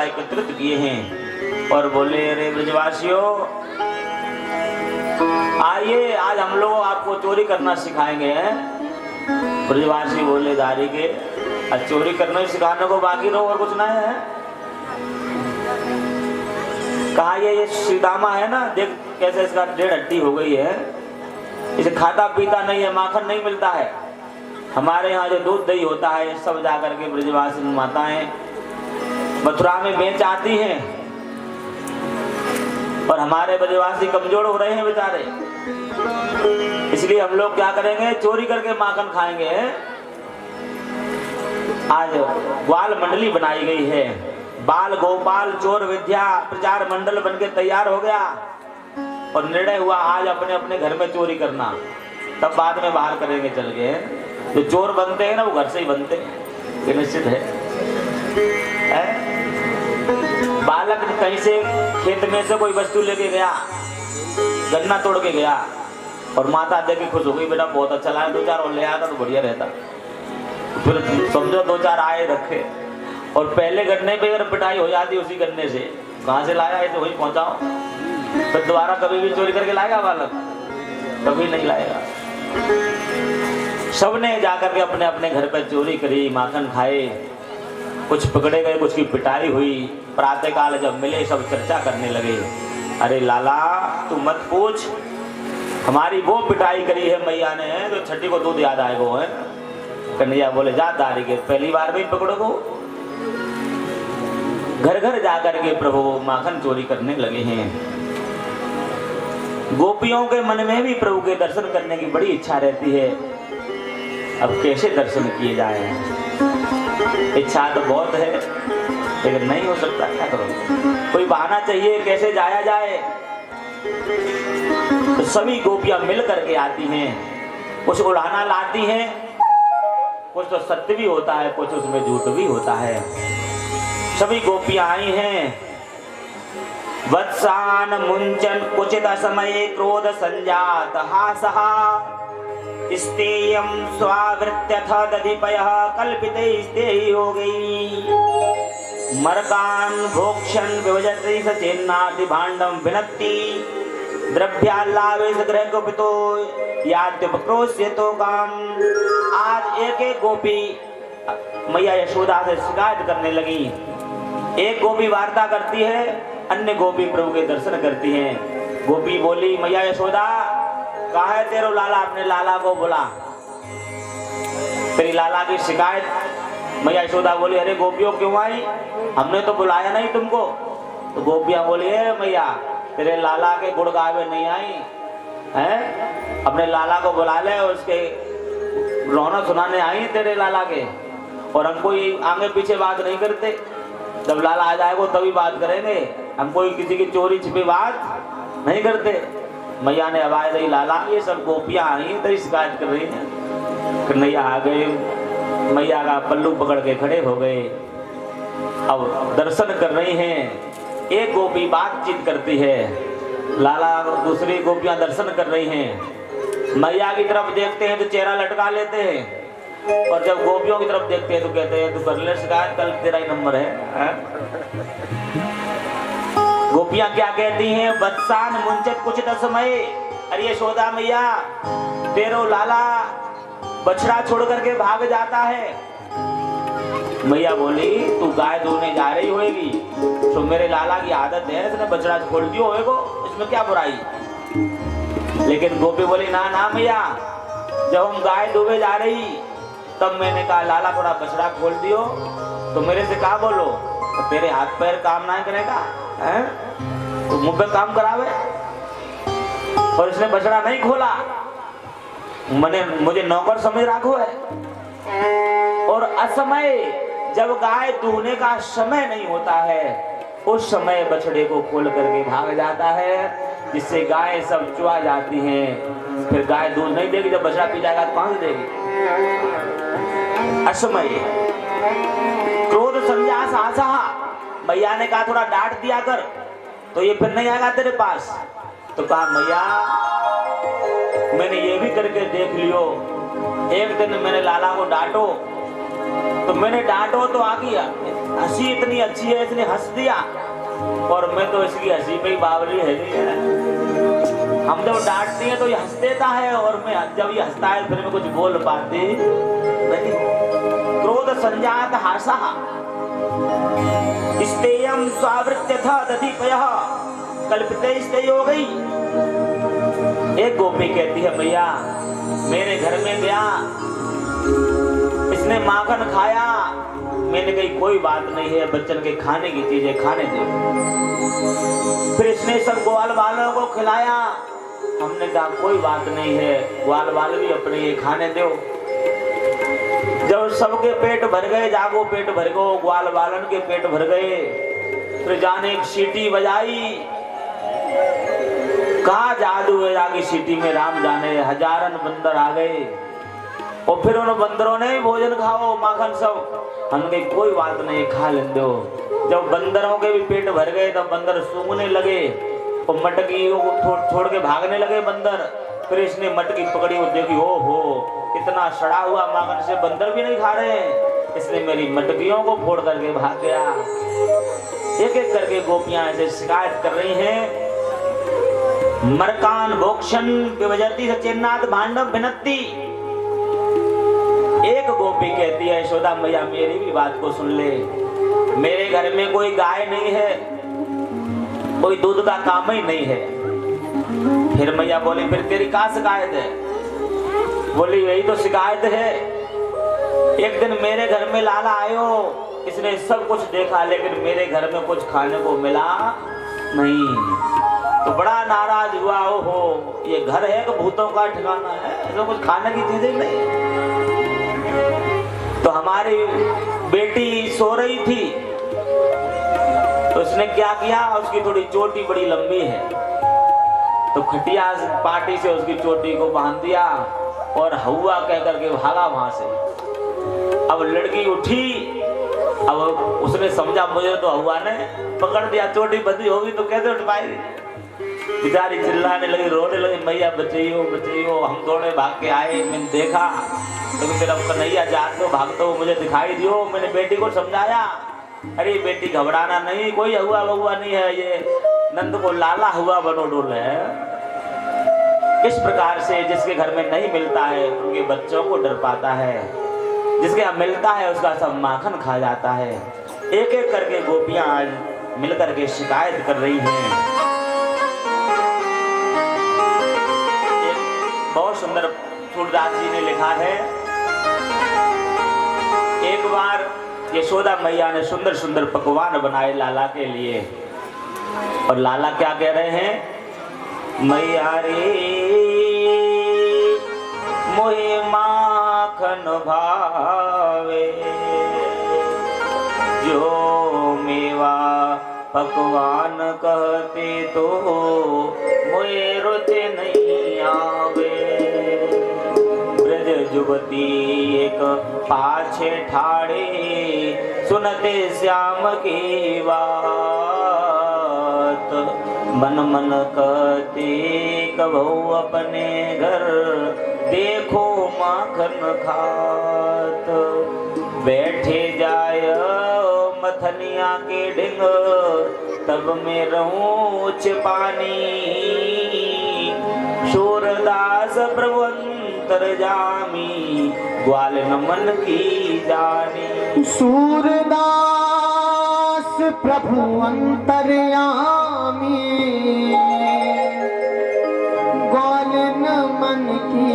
द्वारा एकत्रित किए हैं और बोले, अरे ब्रजवासियों आइए, आज हम लोग आपको चोरी करना सिखाएंगे। ब्रजवासी बोले, दारी के आज चोरी करना सिखाने को बाकी रहो और कुछ नहीं है। कहा ये श्रीदामा है ना, देख कैसे इसका 1.5 हड्डी हो गई है, इसे खाता पीता नहीं है, माखन नहीं मिलता है। हमारे यहाँ जो दूध दही होता है सब जाकर के ब्रजवासी माताएं मथुरा में बेच आती हैं और हमारे ब्रजवासी कमजोर हो रहे हैं बेचारे। इसलिए हम लोग क्या करेंगे, चोरी करके माखन खाएंगे। आज ग्वाल मंडली बनाई गई है, बाल गोपाल चोर विद्या प्रचार मंडल बनके तैयार हो गया और निर्णय हुआ आज अपने अपने घर में चोरी करना, तब बाद में बाहर करेंगे चल के। जो चोर बनते हैं ना वो घर से ही बनते हैं, ये निश्चित है। बालक कहीं से खेत में से कोई वस्तु लेके गया, गन्ना तोड़ के गया और माता देख के खुश हो गई, बेटा बहुत अच्छा लाया, 2-4 और ले आता तो बढ़िया रहता। फिर समझो 2-4 आए रखे और पहले गन्ने पे अगर पिटाई हो जाती उसी गन्ने से, कहाँ से लाया है तो वहीं पहुंचाओ। फिर दोबारा कभी भी चोरी करके लाएगा बालक? कभी नहीं लाएगा। सबने जाकर के अपने अपने घर पर चोरी करी, माखन खाए, कुछ पकड़े गए, कुछ की पिटाई हुई। प्रातः काल जब मिले सब चर्चा करने लगे, अरे लाला तू मत पूछ, हमारी वो पिटाई करी है मैया ने तो छठी को दूध याद आएगा है। कन्हैया बोले, जा दारी के पहली बार में पकड़ो को। घर घर जाकर के प्रभु माखन चोरी करने लगे हैं। गोपियों के मन में भी प्रभु के दर्शन करने की बड़ी इच्छा रहती है। अब कैसे दर्शन किए जाए? इच्छा तो बहुत है लेकिन नहीं हो सकता, क्या करो? कोई बहाना चाहिए, कैसे जाया जाए? तो सभी गोपियां मिल करके आती हैं, कुछ उड़ाना लाती हैं, कुछ तो सत्य भी होता है, कुछ उसमें झूठ भी होता है। सभी गोपियां आई हैं। वत्सान मुंचन कुचित समय क्रोध संजात हासहा स्तेयम स्वावृत्यथ दधिपयः कल्पिते स्तेयी हो गई। मरकान भोक्षण विभजति सचेन्नाति भांडम विनत्ति द्रव्याल्लावेश ग्रह गोपितो यात्युपक्रोश्य तो काम। आज एक एक गोपी मैया यशोदा से शिकायत करने लगी। एक गोपी वार्ता करती है, अन्य गोपी प्रभु के दर्शन करती हैं। गोपी बोली, मैया यशोदा कहा है तेरो लाला, अपने लाला को बुला, तेरी लाला की शिकायत। मैया यशोदा बोली, अरे गोपियों क्यों आई, हमने तो बुलाया नहीं तुमको। तो गोपियां बोली, मैया तेरे लाला के गुण गावे नहीं आई हैं, अपने लाला को बुला ले, उसके रौनक सुनाने आई तेरे लाला के। और हम कोई आगे पीछे बात नहीं करते, जब लाला आ जाएगा तभी बात करेंगे, हम कोई किसी की चोरी छिपी बात नहीं करते। मैया ने आवाज दी, लाला ये सब गोपियां आई तेरी शिकायत कर रही हैं। कन्हैया आ गए, मैया का पल्लू पकड़ के खड़े हो गए, अब दर्शन कर रही हैं। एक गोपी बातचीत करती है, लाला दूसरी गोपियां दर्शन कर रही हैं। मैया की तरफ देखते हैं तो चेहरा लटका लेते हैं और जब गोपियों की तरफ देखते हैं तो कहते हैं तू कर ले शिकायत, कल तेरा ही नंबर है। गोपियां क्या कहती हैं, वत्सान मुंचत कुछ समय, अरे यशोदा मैया तेरो लाला बछड़ा छोड़ करके भाग जाता है। मैया बोली, तू गाय धोने जा रही होगी तो मेरे लाला की आदत है, इसने बछड़ा छोड़ दियो होएगो, इसमें क्या बुराई। लेकिन गोपी बोली, ना ना मैया, जब हम गाय धोवे जा रही तब मैंने कहा लाला थोड़ा बछड़ा खोल दियो, तो मेरे से कहा बोलो, तो तेरे हाथ पैर काम ना करेगा हैं, तो मुंह पे काम करावे। और इसने बछड़ा नहीं खोला, मुझे नौकर समझ रखो है। और असमय जब गाय दूहने का समय नहीं होता है उस समय बछड़े को खोल करके भाग जाता है, जिससे गाय सब चुआ जाती हैं। फिर गाय दूध नहीं देगी, जब बछड़ा पी जाएगा तो कहां से देगी। असमय क्रोध संजा सासा, मैया ने कहा थोड़ा डांट दिया कर तो ये फिर नहीं आएगा तेरे पास। तो कहा मैया मैंने ये भी करके देख लियो, एक दिन मैंने लाला को डांटो तो मैंने डांटो तो आ गया, हंसी इतनी अच्छी है, इसने हंस दिया और मैं तो इसकी हंसी पे ही बावली है नहीं है। हम जब डांटते हैं तो ये हंस देता है और मैं जब ये हंसता है फिर मैं कुछ बोल पाती नहीं। क्रोध संजात हासा स्तेयम स्वावृत्य था दधिपयः कल्पिते स्तेयो गई। एक गोपी कहती है भैया मेरे घर में गया, इसने माखन खाया, मैंने कही कोई बात नहीं है, बच्चन के खाने की चीजें खाने दो। फिर इसने सब ग्वाल वालों को खिलाया, हमने कहा कोई बात नहीं है, ग्वाल वाल भी अपने ये खाने दो। जब सबके पेट भर गए, जागो पेट भर गो, ग्वाल वालन के पेट भर गए, फिर जाने एक सीटी बजाई, कहा जादू है आगे सीटी में, राम जाने हजारन बंदर आ गए और फिर उन बंदरों ने भोजन खाओ माखन सब। हमने कोई बात नहीं खा लें दो। जब बंदरों के भी पेट भर गए तब बंदर सूंघने लगे और मटकी को छोड़ के भागने लगे बंदर। फिर इसने मटकी पकड़ी और देखी, ओ हो इतना सड़ा हुआ माखन से बंदर भी नहीं खा रहे, इसने मेरी मटकियों को फोड़ करके भाग गया। एक एक करके गोपियां ऐसे शिकायत कर रही हैं। मरकान भोक्षण विभजती सचेन्नाथ भांडव भिनत्ती। एक गोपी कहती है यशोदा मैया मेरी भी बात को सुन ले, मेरे घर में कोई गाय नहीं है, कोई दूध का काम ही नहीं है। फिर मैया बोली फिर तेरी क्या शिकायत है? बोली यही तो शिकायत है, एक दिन मेरे घर में लाला आयो, इसने सब कुछ देखा लेकिन मेरे घर में कुछ खाने को मिला नहीं, तो बड़ा नाराज हुआ। ओहो ये घर है कि भूतों का ठिकाना है, इसमें कुछ खाने की चीजें नहीं। तो हमारी बेटी सो रही थी तो उसने क्या किया, उसकी थोड़ी चोटी बड़ी लंबी है तो खटिया पार्टी से उसकी चोटी को बांध दिया और हवा कह करके भागा वहां से। अब लड़की उठी, अब उसने समझा मुझे तो हवा ने पकड़ दिया, चोटी बंधी होगी तो कैसे उठ पाएगी। बेचारी चिल्लाने लगी, रोने लगी, मैया बचाइयो बचाइयो। हम दौड़े भाग के आए, मैंने देखा तो मेरा कन्हैया जाते हो भागते हो मुझे दिखाई दियो। मैंने बेटी को समझाया, अरे बेटी घबराना नहीं, कोई हुआ बहुआ नहीं है, ये नंद को लाला हुआ बनो डोल है। इस प्रकार से जिसके घर में नहीं मिलता है उनके बच्चों को डर पाता है, जिसके यहाँ मिलता है उसका सब माखन खा जाता है। एक एक करके गोपियां आज मिलकर के शिकायत कर रही हैं। बहुत सुंदर सूरदास जी ने लिखा है, एक बार यशोदा मैया ने सुंदर सुंदर पकवान बनाए लाला के लिए और लाला क्या कह रहे हैं, मैया रे मोहे माखन भावे, जो मेवा पकवान कहते तो मोहे रुचि नहीं आवे। ब्रज युवती एक पाछे ठाड़े सुनते श्याम की बात, मन मन कहते कबहू अपने घर देखो माखन खात। बैठे जाय मथनिया के ढिंग तब मैं रहूं छिपानी, सूरदास प्रभु अंतर्यामी ग्वाल नमन की जानी। सूरदास प्रभु अंतर्यामी ग्वाल नमन की